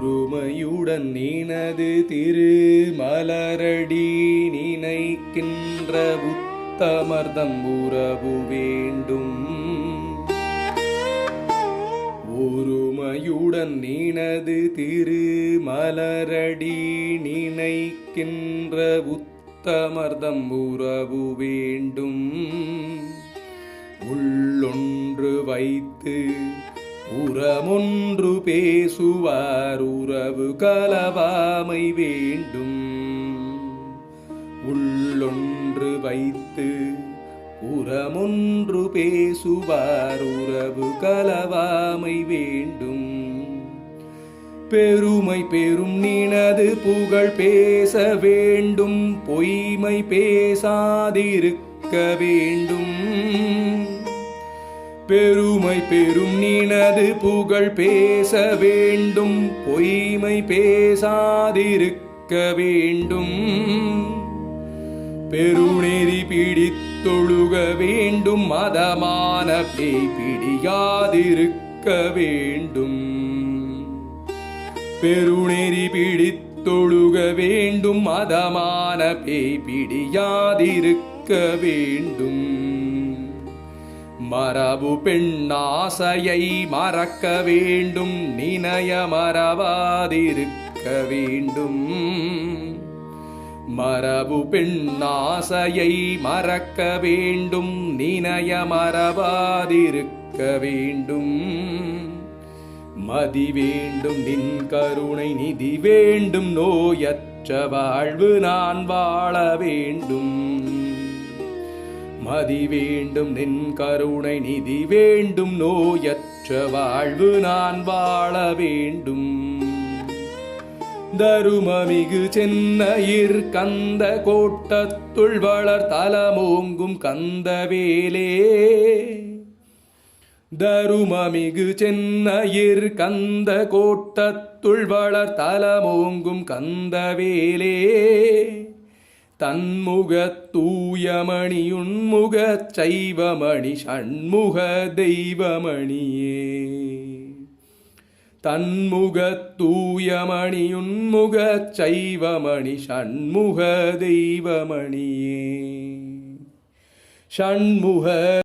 ஒருமையுடன் நினது திருமலரடி நினைக்கின்ற உத்தமர்தம் உறவு வேண்டும். ஒருமையுடன் நினது திருமலரடி நினைக்கின்ற உத்தமர்தம் உறவு வேண்டும். உள்ளொன்று வைத்து உரமொன்று பேசுவார் உறவு கலவாமை வேண்டும். உள்ளொன்று வைத்து உரமொன்று பேசுவார் உறவு கலவாமை வேண்டும். பெருமை பெரும் நினது புகழ் பேச வேண்டும். பொய்மை பேசாதிருக்க வேண்டும். பெருமை பெரும் நினது புகழ் பேச வேண்டும். பொய்மை பேசாதிருக்க வேண்டும். பெருநெறி பிடித்தொழுக வேண்டும். மதமான பேய் பிடியாதிருக்க வேண்டும். பெருநெறி பிடித்தொழுக வேண்டும். மதமான பேய் பிடியாதிருக்க வேண்டும். மரபு பெண்ணாசையை மறக்க வேண்டும். நினைய மறவாதிருக்க வேண்டும். மரபு பெண்ணாசையை மறக்க வேண்டும். நினைய மறவாதிருக்க வேண்டும். மதி வேண்டும் நின் கருணை நிதி வேண்டும். நோயற்ற வாழ்வு நான் வாழ வேண்டும். மதி வேண்டும் நின் கருணை நிதி வேண்டும். நோயற்ற வாழ்வு நான் வாழ வேண்டும். தருமமிகு சென்னையிற் கந்த கோட்டத்துள் வளர் தலமோங்கும் கந்தவேலே. தருமமிகு சென்னையிற் கந்த கோட்டத்துள் வளர் தலமோங்கும் கந்தவேலே. தன்முகத் தூயமணியுன்முகச் சைவமணி ஷண்முக தெய்வமணியே. தன்முகத் தூயமணியுன்முகச் சைவமணி ஷண்முக தெய்வமணியே. ஷண்முக